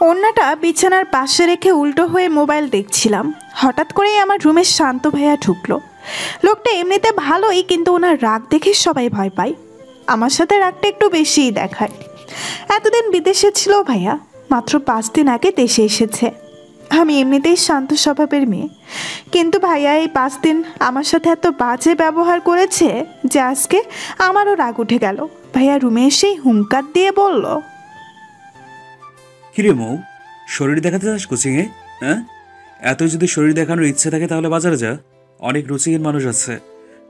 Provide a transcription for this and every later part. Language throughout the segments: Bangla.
ওড়নাটা বিছানার পাশে রেখে উল্টো হয়ে মোবাইল দেখছিলাম। হঠাৎ করেই আমার রুমে শান্ত ভাইয়া ঢুকলো। লোকটা এমনিতে ভালোই, কিন্তু ওনার রাগ দেখে সবাই ভয় পায়। আমার সাথে রাগটা একটু বেশিই দেখায়। এতদিন বিদেশে ছিল ভাইয়া, মাত্র 5 দিন আগে দেশে এসেছে। আমি এমনিতেই শান্ত স্বভাবের মেয়ে, কিন্তু ভাইয়া এই 5 দিন আমার সাথে এত বাজে ব্যবহার করেছে যে আজকে আমারও রাগ উঠে গেল। ভাইয়া রুমে এসেই হুঙ্কার দিয়ে বলল, কিরে মৌ, শরীর দেখাতে চাস কোচিংয়ে? হ্যাঁ, এত যদি শরীর দেখানোর ইচ্ছে থাকে তাহলে বাজারে যা। অনেক রুচিহীন মানুষ আছে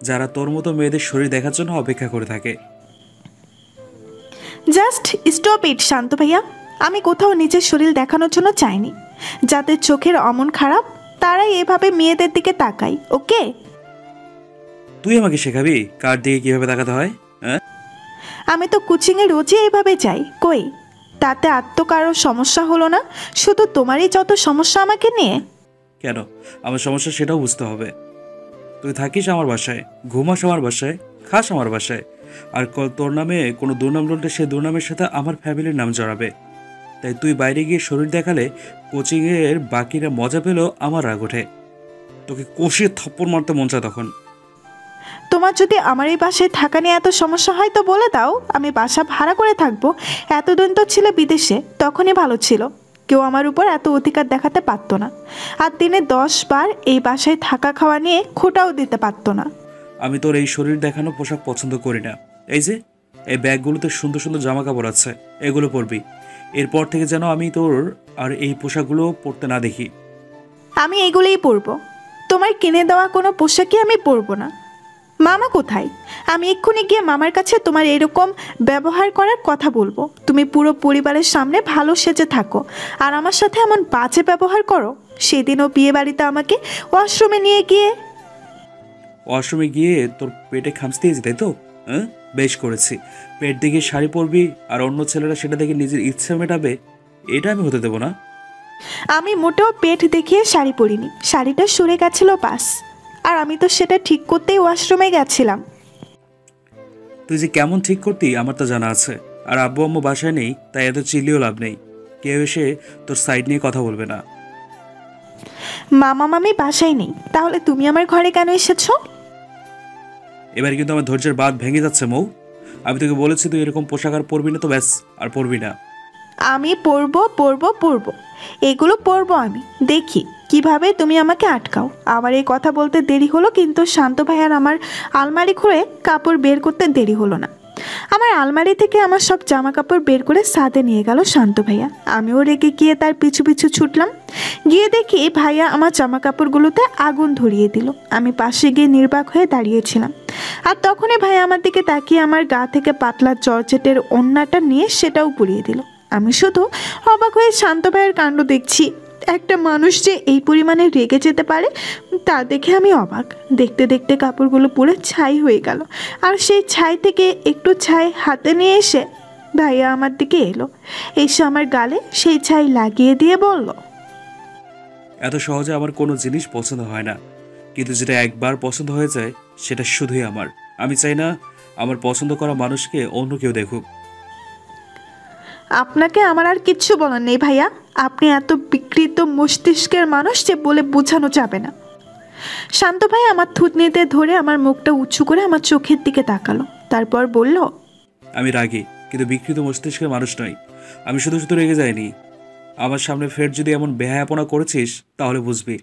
যারা তোর মতো মেয়েদের শরীর দেখার জন্য অপেক্ষা করে থাকে। জাস্ট স্টপ ইট শান্ত ভাইয়া। আমি কোথাও নিজের শরীর দেখানোর জন্য চাইনি। যাদের চোখের অমন খারাপ তারাই এভাবে মেয়েদের দিকে তাকায়। ওকে, তুই আমাকে শেখাবি কার দিকে কিভাবে তাকাতে হয়? হ্যাঁ, আমি তো কোচিংয়ে রোজই এভাবে যাই। কই, তাতে আর তো কারো সমস্যা হলো না, শুধু তোমারই যত সমস্যা আমাকে নিয়ে। কেন? আমার সমস্যা সেটাও বুঝতে হবে। তুই থাকিস আমার বাসায়, ঘুমাস আমার বাসায়, খাস আমার বাসায়, আর তোর নামে কোনো দুর্নাম লড়লে সেই দুর্নামের সাথে আমার ফ্যামিলির নাম জড়াবে। তাই তুই বাইরে গিয়ে শরীর দেখালে কোচিংয়ের বাকিরা মজা পেলেও আমার রাগ ওঠে। তোকে কষিয়ে থাপ্পড় মারতে মন চায় তখন। তোমার যদি আমার এই বাসায় থাকা নিয়ে এত সমস্যা হয় তো বলে দাও, আমি বাসা ভাড়া করে থাকবো। এতদিন তো ছিল বিদেশে, তখনই ভালো ছিল, কেউ আমার উপর এত অধিকার দেখাতে পারতো না। আর দিনে 10 বার এই বাসায় থাকা খাওয়া নিয়ে খোঁটাও দিতে পারতো না। আমি তোর এই শরীর দেখানো পোশাক পছন্দ করি না। এই যে এই ব্যাগগুলোতে সুন্দর সুন্দর জামা কাপড় আছে, এগুলো পরবি। এরপর থেকে যেন আমি তোর আর এই পোশাকগুলো পরতে না দেখি। আমি এগুলোই পরবো। তোমার কিনে দেওয়া কোনো পোশাকই আমি পরবো না। মামা কোথায়? আমি এক্ষুনি গিয়ে মামার কাছে তোমার এরকম ব্যবহার করার কথা বলবো। তুমি পুরো পরিবারের সামনে ভালো সেজে থাকো, আর আমার সাথে এমন বাজে ব্যবহার করো। সেদিনও বিয়ে বাড়িতে আমাকে ওয়াশরুমে নিয়ে গিয়ে। ওয়াশরুমে গিয়ে তোর পেটে খামচ দিয়েছি, তাই তো? হ্যাঁ, বেশ করেছি। পেট দেখে শাড়ি পরবি আর অন্য ছেলেরা সেটা দেখে নিজের ইচ্ছা মেটাবে, এটা আমি হতে দেবো না। আমি মোটেও পেট দেখিয়ে শাড়ি পরিনি, শাড়িটা সরে গেছিল বাস। আর আমি তো সেটা ঠিক করতেই ওয়াশরুমে গেছিলাম। তুই যে কেমন ঠিক করতি আমার তো জানা আছে। আর আব্বু আম্মু বাসায় নেই, তাই এত চিল্লিও লাভ নেই। কেউ এসে তোর সাইড নিয়ে কথা বলবে না। মামা মামি বাসায় নেই, তাহলে তুমি আমার ঘরে কেন এসেছো? এবার কিন্তু আমার ধৈর্যের বাঁধ ভেঙে যাচ্ছে মৌ। আমি তোকে বলেছি তুই এরকম পোশাক আর পরবি না, তো ব্যাস আর পরবি না। আমি পরবো পরবো পরবো, এগুলো পরবো আমি। দেখি কিভাবে তুমি আমাকে আটকাও। আবার এই কথা বলতে দেরি হলো, কিন্তু শান্ত ভাইয়ার আমার আলমারি খুলে কাপড় বের করতে দেরি হলো না। আমার আলমারি থেকে আমার সব জামা কাপড় বের করে ছাদে নিয়ে গেল শান্ত ভাইয়া। আমিও রেগে গিয়ে তার পিছু পিছু ছুটলাম। গিয়ে দেখি ভাইয়া আমার জামা কাপড়গুলোতে আগুন ধরিয়ে দিল। আমি পাশে গিয়ে নির্বাক হয়ে দাঁড়িয়েছিলাম, আর তখনই ভাইয়া আমার দিকে তাকিয়ে আমার গা থেকে পাতলা জর্জেটের ওড়নাটা নিয়ে সেটাও পুড়িয়ে দিল। আমি শুধু অবাক হয়ে শান্ত ভাইয়ের কাণ্ড দেখছি। একটা মানুষ যে এই পরিমাণে রেগে যেতে পারে তা দেখে আমি অবাক। দেখতে দেখতে কাপড়গুলো পুরো ছাই হয়ে গেল, আর সেই ছাই থেকে একটু ছাই হাতে নিয়ে এসে ভাইয়া আমার দিকে এলো। এসে আমার গালে সেই ছাই লাগিয়ে দিয়ে বলল, এত সহজে আমার কোনো জিনিস পছন্দ হয় না, কিন্তু যেটা একবার পছন্দ হয়ে যায় সেটা শুধুই আমার। আমি চাই না আমার পছন্দ করা মানুষকে অন্য কেউ দেখুক। আপনাকে আমার আর কিচ্ছু বলার নেই ভাইয়া। আপনি এত বিকৃত মস্তিষ্কের মানুষ যে বলে বোঝানো যাবে না। শান্ত ভাই আমার থুতনিতে ধরে আমার মুখটা উঁচু করে আমার চোখের দিকে তাকালো, তারপর বলল, আমি রাগী, কিন্তু বিকৃত মস্তিষ্কের মানুষ নই। আমি শুধু শুধু রেগে যাইনি। আমার সামনে ফের যদি এমন বেহায়াপনা করেছিস তাহলে বুঝবি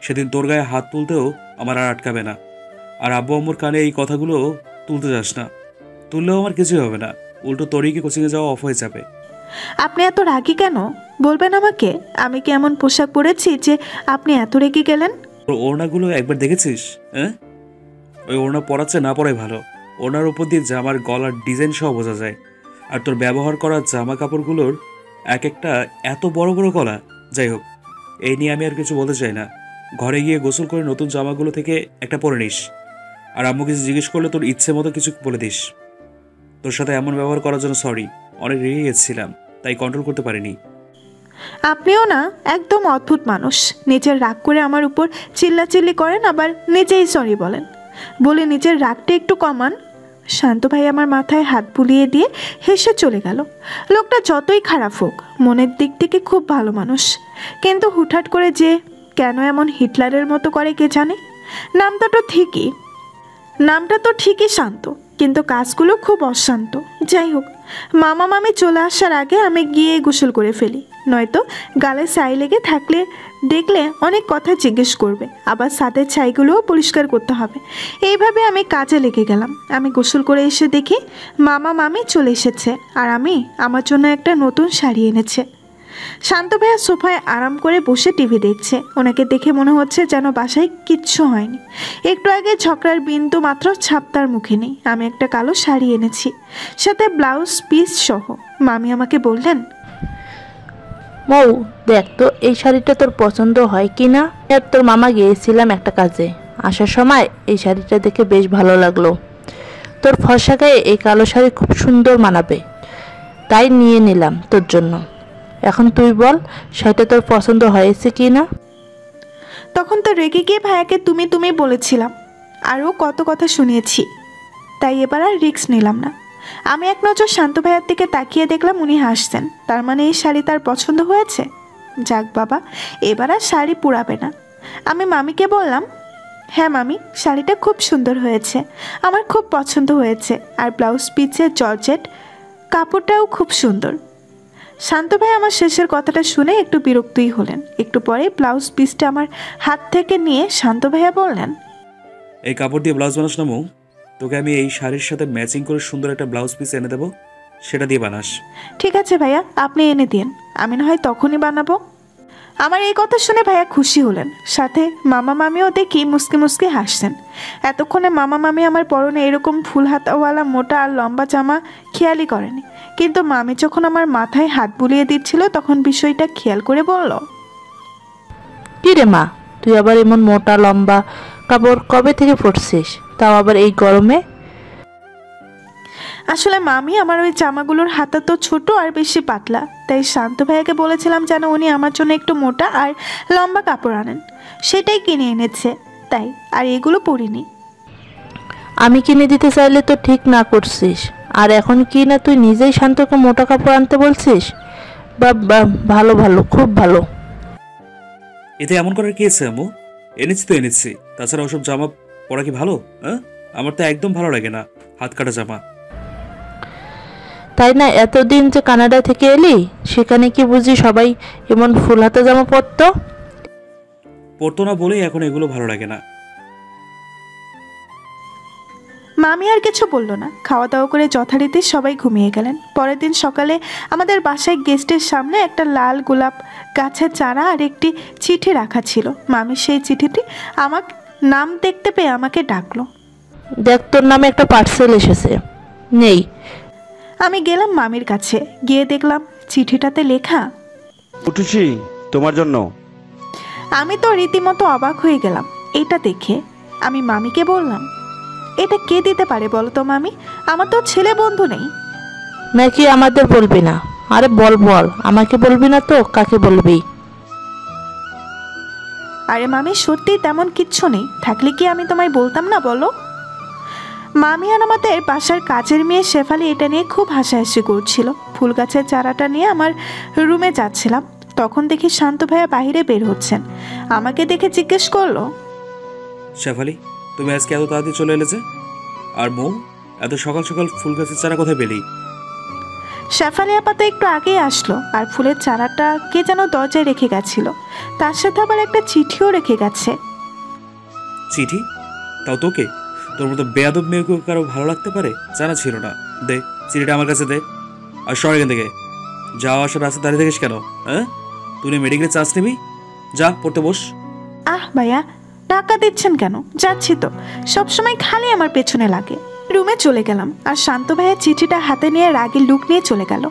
সেদিন তোর গায়ে হাত তুলতেও আমার আর আটকাবে না। আর আব্বু আম্মুর কানে এই কথাগুলো তুলতে যাস না। তুললেও আমার কিছুই হবে না, উল্টো তোরই কি কোচিংয়ে যাওয়া অফ হয়ে যাবে। আপনি এত রাগী কেন বলবেন আমাকে? আমি কি এমন পোশাক পরেছি যে আপনি এত রেগে গেলেন? তোর ওড়নাগুলো একবার দেখেছিস? হ্যাঁ, ওই ওড়না পরাচ্ছে না পরাই ভালো। ওড়নার উপর দিয়ে জামার গলার ডিজাইন সহ বোঝা যায়। আর তোর ব্যবহার করা জামা কাপড়গুলোর এক একটা এত বড় বড় গলা। যাই হোক, এই নিয়ে আমি আর কিছু বলতে চাই না। ঘরে গিয়ে গোসল করে নতুন জামাগুলো থেকে একটা পরে নিস। আর আম্মু কিছু জিজ্ঞেস করলে তোর ইচ্ছে মতো কিছু বলে দিস। তোর সাথে এমন ব্যবহার করার জন্য সরি। অনেক রেগে গেছিলাম, তাই কন্ট্রোল করতে পারিনি। আপনিও না একদম অদ্ভুত মানুষ। নিজের রাগ করে আমার উপর চিল্লাচিল্লি করেন, আবার নিজেই সরি বলেন। বলে নিজের রাগটা একটু কমান। শান্ত ভাই আমার মাথায় হাত বুলিয়ে দিয়ে হেসে চলে গেল। লোকটা যতই খারাপ হোক মনের দিক থেকে খুব ভালো মানুষ, কিন্তু হুটহাট করে যে কেন এমন হিটলারের মতো করে কে জানে। নামটা তো ঠিকই শান্ত, কিন্তু কাজগুলো খুব অশান্ত। যাই হোক, মামা মামি চলে আসার আগে আমি গিয়ে গোসল করে ফেলি, নয়তো গালে ছাই লেগে থাকলে দেখলে অনেক কথা জিজ্ঞেস করবে, আবার ছাদের ছাইগুলোও পরিষ্কার করতে হবে। এইভাবে আমি কাজে লেগে গেলাম। আমি গোসল করে এসে দেখি মামা মামি চলে এসেছে, আর আমার জন্য একটা নতুন শাড়ি এনেছে। শান্ত ভাইয়া সোফায় আরাম করে বসে টিভি দেখছে। ওনাকে দেখে মনে হচ্ছে যেন বাসায় কিচ্ছু হয়নি। একটু আগে ঝগড়ার বিন্দু মাত্র ছাপ তার মুখে নেই। আমি একটা কালো শাড়ি এনেছি, সাথে ব্লাউজ পিস সহ। মামি আমাকে বললেন, মৌ, দেখ তো এই শাড়িটা তোর পছন্দ হয় কি না। আর তোর মামা গিয়েছিলাম একটা কাজে, আসার সময় এই শাড়িটা দেখে বেশ ভালো লাগলো। তোর ফর্সা গায়ে এই কালো শাড়ি খুব সুন্দর মানাবে, তাই নিয়ে নিলাম তোর জন্য। এখন তুই বল, শাড়িটা তোর পছন্দ হয়েছে কি না। তখন তো রেগে গিয়ে ভাইয়াকে তুমি তুমি বলেছিলাম, আরও কত কথা শুনিয়েছি, তাই এবার আর রিস্ক নিলাম না। আমি এক নজর শান্ত ভাইয়ার দিকে তাকিয়ে দেখলাম উনি হাসছেন। তার মানে এই শাড়ি তার পছন্দ হয়েছে। যাক বাবা, এবার আর শাড়ি পুরাবে না। আমি মামিকে বললাম, হ্যাঁ মামি, শাড়িটা খুব সুন্দর হয়েছে, আমার খুব পছন্দ হয়েছে, আর ব্লাউজ পিসের জর্জেট কাপড়টাও খুব সুন্দর। শান্ত ভাই আমার শেষের কথাটা শুনে একটু বিরক্তই হলেন। একটু পরে ব্লাউজ পিসটা আমার হাত থেকে নিয়ে শান্ত ভাইয়া বললেন, এই কাপড় দিয়ে ব্লাউজ বানাস না মৌ? তোকে আমি এই শাড়ির সাথে ম্যাচিং করে সুন্দর একটা ব্লাউজ পিস এনে দেবো, সেটা দিয়ে বানাস। ঠিক আছে ভাইয়া, আপনি এনে দিন, আমি না হয় তখনই বানাবো। আমার এই কথা শুনে ভাইয়া খুশি হলেন, সাথে মামা মামিও দেখি মুসকে মুসকে হাসছেন। এতক্ষণে মামা মামি আমার পরনে এরকম ফুল হাতাওয়ালা মোটা আর লম্বা জামা খেয়ালই করেনি, কিন্তু মামি যখন আমার মাথায় হাত বুলিয়ে দিচ্ছিল তখন বিষয়টা খেয়াল করে বলল, কি রে মা, তুই আবার এমন মোটা লম্বা কাপড় কবে থেকে পরছিস, তাও আবার এই গরমে? আসলে মামি আমার ওই জামাগুলোর হাতা তো ছোট আর বেশি পাতলা, তাই শান্ত ভাইয়াকে বলেছিলাম যেন উনি আমার জন্য একটু মোটা আর লম্বা কাপড় আনেন, সেটাই কিনে এনেছে, তাই আর এগুলো পরিনি। আমি কিনে দিতে চাইলে তো ঠিক না করছিস, আর এখন কি না তুই নিজেই শান্তকে মোটা কাপড় আনতে বলছিস? বা ভালো ভালো, খুব ভালো। এতে এমন করার কি আছে আম্মু? এনেছি তো এনেছি, তাছাড়া ওসব জামা পরা কি ভালো? হ্যাঁ, আমার তো একদম ভালো লাগে না হাত কাটা জামা। তাই না, এতদিন যে কানাডা থেকে এলি, সেখানে কি বুঝি সবাই এমন ফুল হাতা জামা পরতো? পরতো না বলেই এখন এগুলো ভালো লাগে না। মামি আর কিছু বলল না। খাওয়া দাওয়া করে যথারীতি সবাই ঘুমিয়ে গেলেন। পরের দিন সকালে আমাদের বাসায় গেস্টের সামনে একটা লাল গোলাপ গাছের চারা আর একটি চিঠি রাখা ছিল। মামি সেই চিঠিটি আমার নাম দেখতে পেয়ে আমাকে ডাকলো। দেখ, তোর নামে একটা পার্সেল এসেছে, নেই। আমি গেলাম মামির কাছে, গিয়ে দেখলাম চিঠিটাতে লেখা, উঠেছি তোমার জন্য। আমি তো রীতিমতো অবাক হয়ে গেলাম এটা দেখে। আমি মামিকে বললাম, এটা কে দিতে পারে বলো তো মামি, আমার তো ছেলে বন্ধু নেই। নাকি আমাদের বলবি না? আরে বল বল, আমাকে বলবি না তো কাকে বলবি? আরে মামি, সত্যি তেমন কিচ্ছু নেই, থাকলে কি আমি তোমায় বলতাম না বলো? মামি আর আমাদের বাসার কাজের মেয়ে শেফালি এটা নিয়ে খুব হাসাহাসি করছিল। ফুল গাছের চারাটা নিয়ে আমার রুমে যাচ্ছিলাম, তখন দেখি শান্ত ভাইয়া বাইরে বের হচ্ছেন। আমাকে দেখে জিজ্ঞেস করলো, শেফালি, তুমি আজকে এত তাড়াতাড়ি চলে এলে যে? আর মৌ, এত সকাল সকাল ফুল গাছের চারা কোথায় পেলি? শেফালি আপা তো একটু আগেই আসলো, আর ফুলের চারাটা কে যেন দরজায় রেখে গেছিল, তার সাথে আবার একটা চিঠিও রেখে গেছে। চিঠি? তাও তোকে? তোর মতো বেয়াদব মেয়েকে কারো ভালো লাগতে পারে? জানা ছিল না। দে চিঠিটা আমার কাছে দে, আর সর এখান থেকে। যাওয়া আসার রাস্তা দাঁড়িয়ে থাকিস কেন? হ্যাঁ, তুই মেডিকেলে চান্স নিবি? যা পড়তে বস। আহ ভাইয়া, টাকা দিচ্ছেন কেন? যাচ্ছি তো, সবসময় খালি আমার পেছনে লাগে। রুমে চলে গেলাম, আর শান্ত ভাইয়া চিঠিটা হাতে নিয়ে রাগী লুক নিয়ে চলে গেল।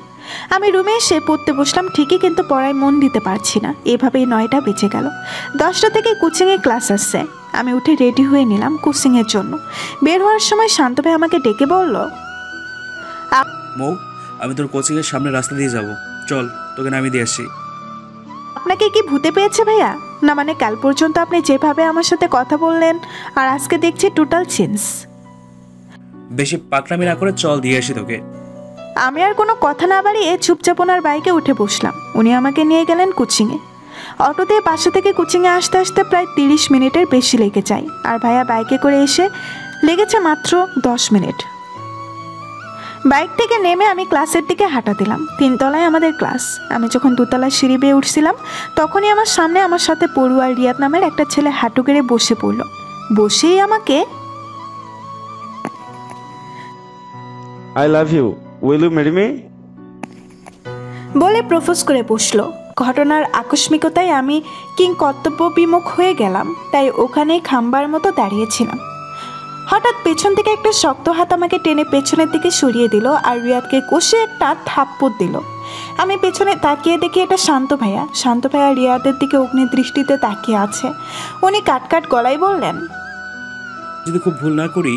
আমি রুমে এসে পড়তে বসলাম ঠিকই, কিন্তু পড়ায় মন দিতে পারছি না। এভাবেই 9টা বেজে গেল। 10টা থেকে কোচিংয়ে ক্লাস আসছে। আমি উঠে রেডি হয়ে নিলাম কোচিংয়ের জন্য। বের হওয়ার সময় শান্ত ভাই আমাকে ডেকে বলল, মৌ, আমি তোর কোচিংয়ের সামনে রাস্তা দিয়ে যাব, চল তোকে নামিয়ে দিয়ে আসি। আপনাকে কি ভূতে পেয়েছে ভাইয়া? না মানে কাল পর্যন্ত আপনি যেভাবে আমার সাথে কথা বললেন, আর আজকে দেখছি টোটাল চেঞ্জ। বেশি পাকনামি না করে চল দিয়ে আসি তোকে। আমি আর কোনো কথা না বাড়িয়ে চুপচাপ ওনার বাইকে উঠে বসলাম। উনি আমাকে নিয়ে গেলেন কোচিংয়ে। অটো দিয়ে বাসা থেকে কোচিংয়ে আসতে আসতে প্রায় 30 মিনিটের বেশি লেগে যায়, আর ভাইয়া বাইকে করে এসে লেগেছে মাত্র 10 মিনিট। বাইক থেকে নেমে আমি ক্লাসের দিকে হাঁটা দিলাম। 3 তলায় আমাদের ক্লাস। আমি যখন 2 তলায় সিঁড়ি বেয়ে উঠছিলাম তখনই আমার সামনে আমার সাথে পড়ুয়া রিয়াদ নামের একটা ছেলে হাঁটু গেড়ে বসে পড়লো। বসেই আমাকে I love you, will you marry me বলে প্রপোজ করে বসলো। ঘটনার আকস্মিকতায় আমি কর্তব্য বিমুখ হয়ে গেলাম, তাই ওখানেই খাম্বার মতো দাঁড়িয়েছিলাম। হঠাৎ পেছন থেকে একটা শক্ত হাত আমাকে টেনে পেছনের দিকে সরিয়ে দিল আর রিয়াদকে কষে একটা থাপ্পড় দিল। আমি পেছনে তাকিয়ে দেখি এটা শান্ত ভাইয়া। শান্ত ভাইয়া রিয়াদের দিকে অগ্নি দৃষ্টিতে তাকিয়ে আছে। উনি কাটকাট গলায় বললেন, যদি খুব ভুল না করি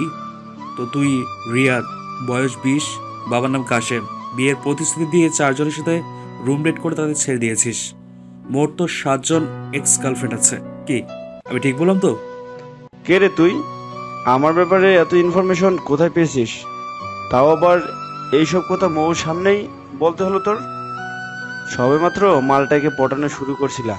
তো তুই রিয়াদ, বয়স 20, বাবার নাম কাশেম, বিয়ের প্রতিশ্রুতি দিয়ে 4 জনের সাথে রুম ডেট করে তাদের ছেড়ে দিয়েছিস। মোট তো 7 জন এক্স গার্লফ্রেন্ড আছে। কি আমি ঠিক বললাম তো? কে রে তুই? আমার ব্যাপারে এত ইনফরমেশন কোথায় পেয়েছিস? তাও আবার এইসব কথা মৌর সামনেই বলতে হলো তোর? সবেমাত্র মালটাকে পটানো শুরু করছিলা।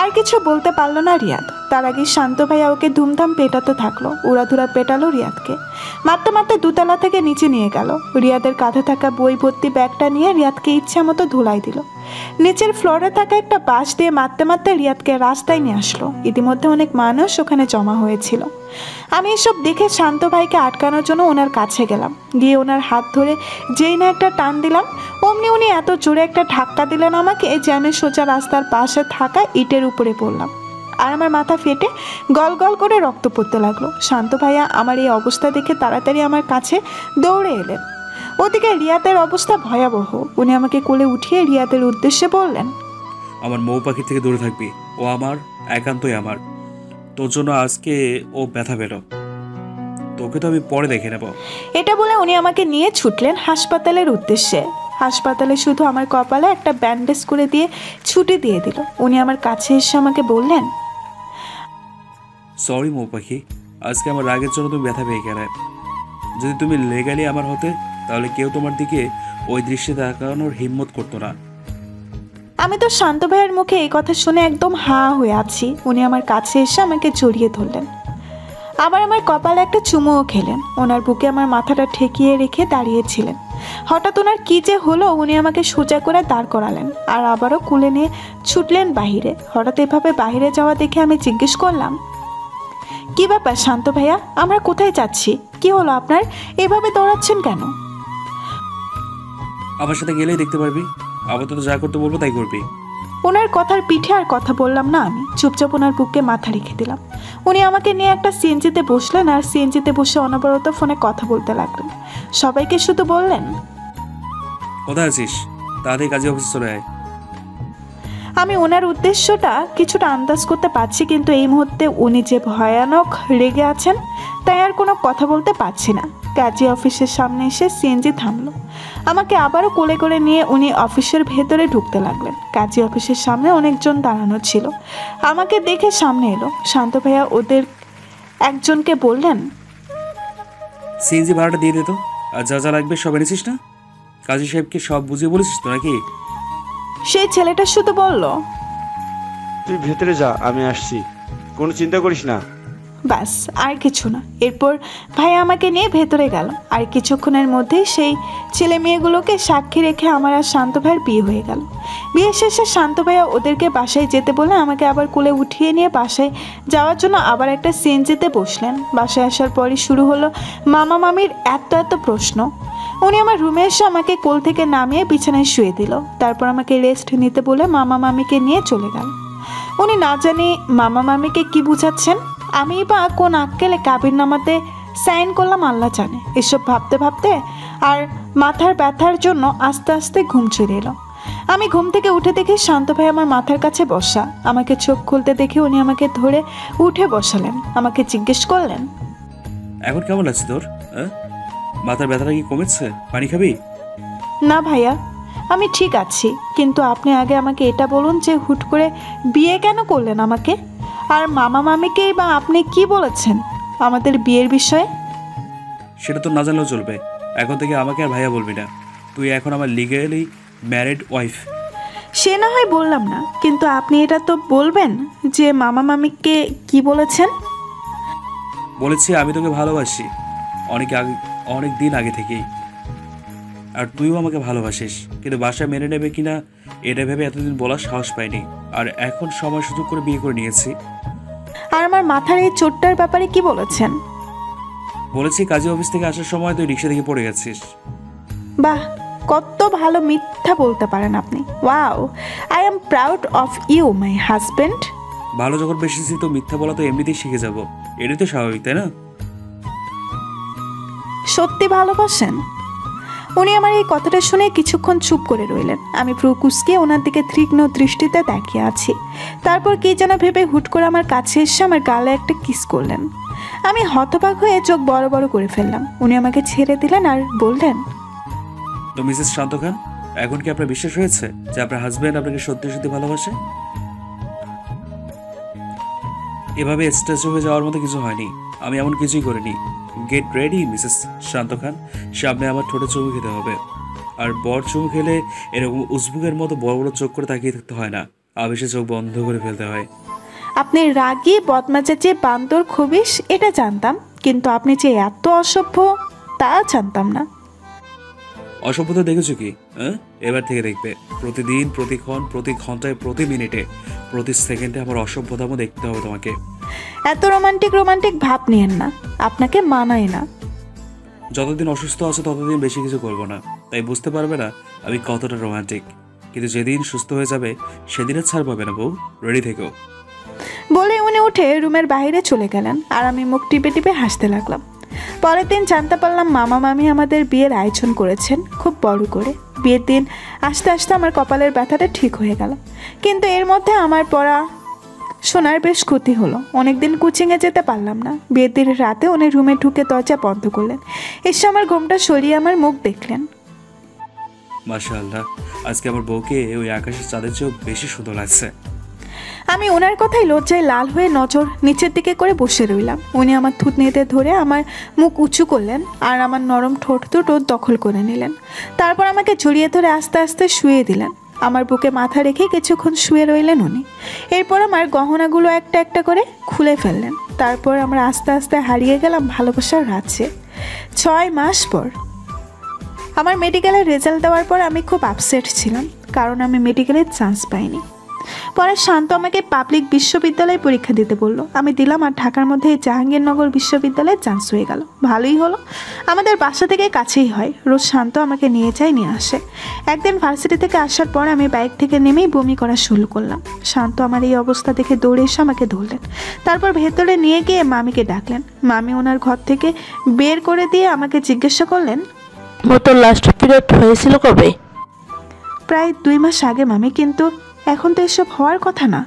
আর কিছু বলতে পারলো না রিয়াদ। তার আগে শান্ত ভাইয়া ওকে ধুমধাম পেটাতে থাকলো। উড়াধুরা পেটালো রিয়াদকে। মারতে মারতে 2 তলা থেকে নিচে নিয়ে গেল। রিয়াদের কাঁধে থাকা বই ভর্তি ব্যাগটা নিয়ে রিয়াদকে ইচ্ছা মতো ধুলাই দিল। নিচের ফ্লোরে থাকা একটা বাঁশ দিয়ে মারতে মারতে রিয়াদকে রাস্তায় নিয়ে আসলো। ইতিমধ্যে অনেক মানুষ ওখানে জমা হয়েছিল। আমি এসব দেখে শান্ত ভাইকে আটকানোর জন্য ওনার কাছে গেলাম। গিয়ে ওনার হাত ধরে যেই না একটা টান দিলাম, অমনি উনি এত জোরে একটা ধাক্কা দিলেন আমাকে যে আমি সোজা রাস্তার পাশে থাকা ইটের উপরে পড়লাম। আর আমার মাথা ফেটে গল গল করে রক্ত পড়তে লাগলো। শান্ত ভাইয়া আমার এই অবস্থা দেখে তাড়াতাড়ি আমার কাছে দৌড়ে এলেন। ওদিকে রিয়াদের অবস্থা ভয়াবহ। উনি আমাকে কোলে উঠিয়ে রিয়াদের উদ্দেশ্যে বললেন, আমার মৌ পাখি থেকে দূরে থাকবি। ও আমার, একান্তই আমার। তোর জন্য আজকে ও ব্যথা পেল। তোকে তো আমি পরে দেখে নেব। এটা বলে উনি আমাকে নিয়ে ছুটলেন হাসপাতালের উদ্দেশ্যে। হাসপাতালে শুধু আমার কপালে একটা ব্যান্ডেজ করে দিয়ে ছুটি দিয়ে দিল। উনি আমার কাছে এসে আমাকে বললেন, সরি মৌ পাখি, আজকে আমার রাগের জন্য তুমি ব্যথা পেয়ে গেলে। যদি তুমি লিগ্যালি আমার হতে তাহলে কেউ তোমার দিকে ওই দৃশ্যে তাকানোর হিম্মত করতো না। আমি তো শান্ত ভাইয়ের মুখে এই কথা শুনে একদম হা হয়ে আছি। উনি আমার কাছে এসে আমাকে জড়িয়ে ধরলেন। আবার আমার কপালে একটা চুমুও খেলেন। ওনার বুকে আমার মাথাটা ঠেকিয়ে রেখে দাঁড়িয়েছিলেন। হঠাৎ ওনার কী যে হলো, উনি আমাকে সোজা করে দাঁড় করালেন আর আবারও কুলে নিয়ে ছুটলেন বাহিরে। হঠাৎ এভাবে বাহিরে যাওয়া দেখে আমি জিজ্ঞেস করলাম, কি ব্যাপার শান্ত ভাইয়া, আমরা কোথায় যাচ্ছি? কি হলো আপনার? এভাবে দৌড়াচ্ছেন কেন? আমার সাথে গেলেই দেখতে পারবি। আপাতত যা করতে বলবো তাই করবি। ওনার কথার পিঠে আর কথা বললাম না। আমি চুপচাপ ওনার বুকে মাথা রেখে দিলাম। উনি আমাকে নিয়ে একটা সিএনজিতে বসলেন আর সিএনজিতে বসে অনবরত ফোনে কথা বলতে লাগলেন। সবাইকে শুধু বললেন, কোথায় আছিস? তাড়াতাড়ি কাজে অফিসে চলে আয়। আমি ওনার উদ্দেশ্যটা কিছুটা আন্দাজ করতে পারছি, কিন্তু এই মুহূর্তে উনি যে ভয়ানক রেগে আছেন তাই আর কোনো কথা বলতে পারছি না। কাজী অফিসের সামনে এসে সিএনজি থামলো। আমাকে আবারও কোলে করে নিয়ে উনি অফিসের ভেতরে ঢুকতে লাগলেন। কাজী অফিসের সামনে অনেকজন দাঁড়ানো ছিল। আমাকে দেখে সামনে এলো। শান্ত ভাইয়া ওদের একজনকে বললেন, সিএনজি ভাড়াটা দিয়ে দে তো। আর যা যা লাগবে সব এনেছিস না? কাজী সাহেবকে সব বুঝিয়ে বলেছিস তো নাকি? সেই ছেলেটা শুধু বলল, তুই ভেতরে যা, আমি আসছি, কোনো চিন্তা করিস না। ব্যাস, আর কিছু না। এরপর ভাইয়া আমাকে নিয়ে ভেতরে গেল। আর কিছুক্ষণের মধ্যেই সেই ছেলে মেয়েগুলোকে সাক্ষী রেখে আমার আর শান্ত ভাইয়ের বিয়ে হয়ে গেল। বিয়ে শেষে শান্ত ভাইয়া ওদেরকে বাসায় যেতে বলে আমাকে আবার কোলে উঠিয়ে নিয়ে বাসায় যাওয়ার জন্য আবার একটা সিএনজিতে বসলেন। বাসায় আসার পরই শুরু হলো মামা মামির এত এত প্রশ্ন। উনি আমার রুমে এসে আমাকে কোল থেকে নামিয়ে বিছানায় শুয়ে দিল। তারপর আমাকে রেস্ট নিতে বলে মামা মামিকে নিয়ে চলে গেল। উনি না জানি মামা মামিকে কি বুঝাচ্ছেন। আমি বা কোন আক্কেলে কাবির নামাতে সাইন করলাম আল্লাহ জানে। এসব ভাবতে ভাবতে আর মাথার ব্যথার জন্য আস্তে আস্তে ঘুম চলে এলো। আমি ঘুম থেকে উঠে দেখি শান্ত ভাই আমার মাথার কাছে বসা। আমাকে চোখ খুলতে দেখে উনি আমাকে ধরে উঠে বসালেন। আমাকে জিজ্ঞেস করলেন, এখন কেমন লাগছে তোর? মাথার ব্যথাটা কি কমেছে? পানি খাবি? না ভাইয়া, আমি ঠিক আছি, কিন্তু আপনি আগে আমাকে এটা বলুন যে হুট করে বিয়ে কেন করলেন আমাকে? আর মামা মামিকেই বা আপনি কি বলেছেন? আমাদের বিয়ের বিষয়ে? সেটা তো না জানলেও চলবে। এখন থেকে আমাকে আর ভাইয়া বলবি না, তুই এখন আমার লিগালি ম্যারিড ওয়াইফ। সে না হয় বললাম না, কিন্তু আপনি এটা তো বলবেন যে মামা মামিকে কি বলেছেন। বলেছি আমি তোকে ভালোবাসি অনেক দিন আগে থেকেই, আর তুইও আমাকে ভালোবাসিস, কিন্তু বাসায় মেনে নেবে কিনা এটা ভেবে এতদিন বলার সাহস পাইনি, আর এখন সময় সুযোগ করে বিয়ে করে নিয়েছি। আর আমার মাথার এই চোটটার ব্যাপারে কি বলেছেন? বলেছি কাজী অফিস থেকে আসার সময় তুই রিক্সা থেকে পড়ে গেছিস। বাহ, কত ভালো মিথ্যা বলতে পারেন আপনি। Wow, I am proud of you my husband. ভালো যখন বেশিছি তো মিথ্যা বলা তো এমনিতেই শিখে যাব, এটাই তো স্বাভাবিক, তাই না? সত্যি ভালোবাসেন? উনি আমার এই কথাটা শুনে কিছুক্ষণ চুপ করে রইলেন। আমি ভ্রু কুঁচকে ওনার দিকে তীক্ষ্ণ দৃষ্টিতে তাকিয়ে আছি। তারপর কি যেন ভেবে হুট করে আমার কাছে এসে আমার গালে একটা কিস করলেন। আমি হতবাক হয়ে চোখ বড় বড় করে ফেললাম। উনি আমাকে ছেড়ে দিলেন আর বললেন, তো মিসেস শান্ত খান, এখন কি আপনার বিশ্বাস হয়েছে যে আপনার হাজব্যান্ড আপনাকে সত্যি সত্যি ভালোবাসে? এভাবে স্ট্রেস হয়ে যাওয়ার মতো কিছু হয়নি, আমি এমন কিছুই করিনি। গেট রেডি মিসেস শান্ত খান, সামনে আমার ঠোঁটে চুমু খেতে হবে। আর বর চুমু খেলে এরকম উসবুকের মতো বড় বড় চোখ করে তাকিয়ে থাকতে হয় না, আবেশে চোখ বন্ধ করে ফেলতে হয়। আপনি রাগী বদমাজাচে বান্দর খবিস এটা জানতাম, কিন্তু আপনি যে এত অসভ্য তা জানতাম না। অসভ্যতা দেখেছো কি? এবার থেকে দেখবে, প্রতিদিন, প্রতিক্ষণ, প্রতি ঘন্টায়, প্রতি মিনিটে, প্রতি সেকেন্ডে আমার অসভ্যতামও দেখতে হবে তোমাকে। এত রোমান্টিক ভাব নিয়েন না, আপনাকে মানায় না। যতদিন অসুস্থ আছো ততদিন বেশি কিছু করবো না, তাই বুঝতে পারবে না আমি কতটা রোমান্টিক। কিন্তু যেদিন সুস্থ হয়ে যাবে সেদিন আর ছাড় পাবে না বউ, রেডি থেকো। বলে উনি উঠে রুমের বাইরে চলে গেলেন, আর আমি মুখ টিপে টিপে হাসতে লাগলাম। পরের দিন জানতে পারলাম মামা মামি আমাদের বিয়ের আয়োজন করেছেন খুব বড় করে। বিয়ের দিন আস্তে আস্তে আমার কপালের ব্যথাটা ঠিক হয়ে গেল, কিন্তু এর মধ্যে আমার পড়া শোনার বেশ ক্ষতি হলো। অনেকদিন কোচিংয়ে যেতে পারলাম না। বিয়ের দিন রাতে উনি রুমে ঢুকে দরজা বন্ধ করলেন, এসে আমার ঘুমটা সরিয়ে আমার মুখ দেখলেন। মাশাআল্লাহ, আজকে আমার বউকে ওই আকাশের চাঁদের চেয়েও বেশি সুন্দর লাগছে। আমি ওনার কথাই লজ্জায় লাল হয়ে নজর নিচের দিকে করে বসে রইলাম। উনি আমার থুতনিতে ধরে আমার মুখ উঁচু করলেন আর আমার নরম ঠোঁট দুটো দখল করে নিলেন। তারপর আমাকে জড়িয়ে ধরে আস্তে আস্তে শুয়ে দিলেন। আমার বুকে মাথা রেখে কিছুক্ষণ শুয়ে রইলেন উনি। এরপর আমার গহনাগুলো একটা একটা করে খুলে ফেললেন। তারপর আমরা আস্তে আস্তে হারিয়ে গেলাম ভালোবাসার রাজ্যে। 6 মাস পর আমার মেডিকেলের রেজাল্ট দেওয়ার পর আমি খুব আপসেট ছিলাম, কারণ আমি মেডিকেলের চান্স পাইনি। পরে শান্ত আমাকে পাবলিক বিশ্ববিদ্যালয়ে পরীক্ষা দিতে বললো। আমি দিলাম, আর ঢাকার মধ্যে জাহাঙ্গীরনগর বিশ্ববিদ্যালয়ে চান্স হয়ে গেল। ভালোই হলো, আমাদের বাসা থেকে কাছেই হয়। রোজ শান্ত আমাকে নিয়ে যায়, নিয়ে আসে। একদিন ভার্সিটি থেকে আসার পর আমি বাইক থেকে নেমেই বমি করা শুরু করলাম। শান্ত আমার এই অবস্থা দেখে দৌড়ে এসে আমাকে ধরলেন। তারপর ভেতরে নিয়ে গিয়ে মামিকে ডাকলেন। মামি ওনার ঘর থেকে বের করে দিয়ে আমাকে জিজ্ঞাসা করলেন, তোর লাস্ট পিরিয়ড হয়েছিল কবে? প্রায় 2 মাস আগে মামি, কিন্তু এখন তো এসব হওয়ার কথা না।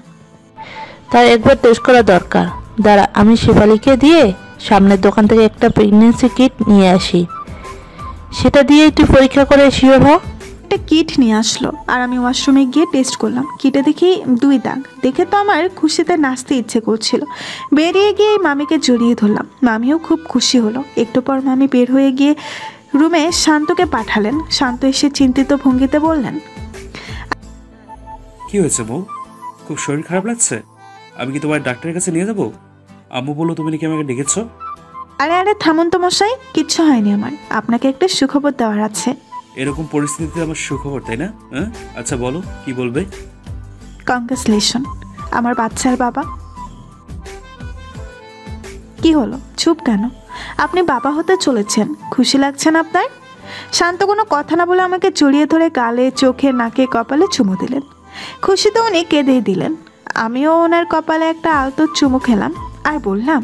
তার একবার টেস্ট করা দরকার। দাঁড়া, আমি শেফালিকে দিয়ে সামনের দোকান থেকে একটা প্রেগনেন্সি কিট নিয়ে আসি, সেটা দিয়েই তুই পরীক্ষা করে শিওর হ। একটা কিট নিয়ে আসলো, আর আমি ওয়াশরুমে গিয়ে টেস্ট করলাম। কিটে দেখি 2 দাগ। দেখে তো আমার খুশিতে নাচতে ইচ্ছে করছিল। বেরিয়ে গিয়ে মামিকে জড়িয়ে ধরলাম। মামিও খুব খুশি হলো। একটু পর মামি বের হয়ে গিয়ে রুমে শান্তকে পাঠালেন। শান্ত এসে চিন্তিত ভঙ্গিতে বললেন, কি হয়েছে বউ? খুব শরীর খারাপ লাগছে? আমি কি তোমার ডাক্তারের কাছে নিয়ে যাবো? আম্মু বললো তুমি নাকি আমাকে ডেকেছো। আরে আরে থামুন তো মশাই, কিচ্ছু হয়নি আমার। আপনাকে একটা সুখবর দেওয়ার আছে। এরকম পরিস্থিতিতে আমার সুখবর, তাই না? আচ্ছা বলো, কি বলবে? কংগ্রেচুলেশন, আমার বাচ্চার বাবা। কি হলো, চুপ কেন? আপনি বাবা হতে চলেছেন, খুশি লাগছেন আপনার? শান্ত কোনো কথা না বলে আমাকে জড়িয়ে ধরে গালে, চোখে, নাকে, কপালে চুমু দিলেন। খুশিতে উনি কেঁদেই দিলেন। আমিও ওনার কপালে একটা আলতো চুমু খেলাম আর বললাম,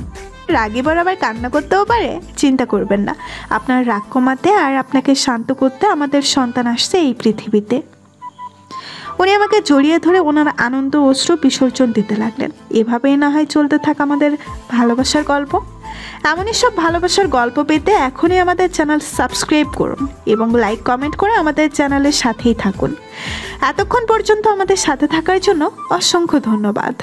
রাগীবার আবার কান্না করতেও পারে, চিন্তা করবেন না। আপনার রাগ কমাতে আর আপনাকে শান্ত করতে আমাদের সন্তান আসছে এই পৃথিবীতে। উনি আমাকে জড়িয়ে ধরে ওনার আনন্দ অশ্রু বিসর্জন দিতে লাগলেন। এভাবেই না হয় চলতে থাক আমাদের ভালোবাসার গল্প। এমনই সব ভালোবাসার গল্প পেতে এখনই আমাদের চ্যানেল সাবস্ক্রাইব করুন এবং লাইক কমেন্ট করে আমাদের চ্যানেলের সাথেই থাকুন। এতক্ষণ পর্যন্ত আমাদের সাথে থাকার জন্য অসংখ্য ধন্যবাদ।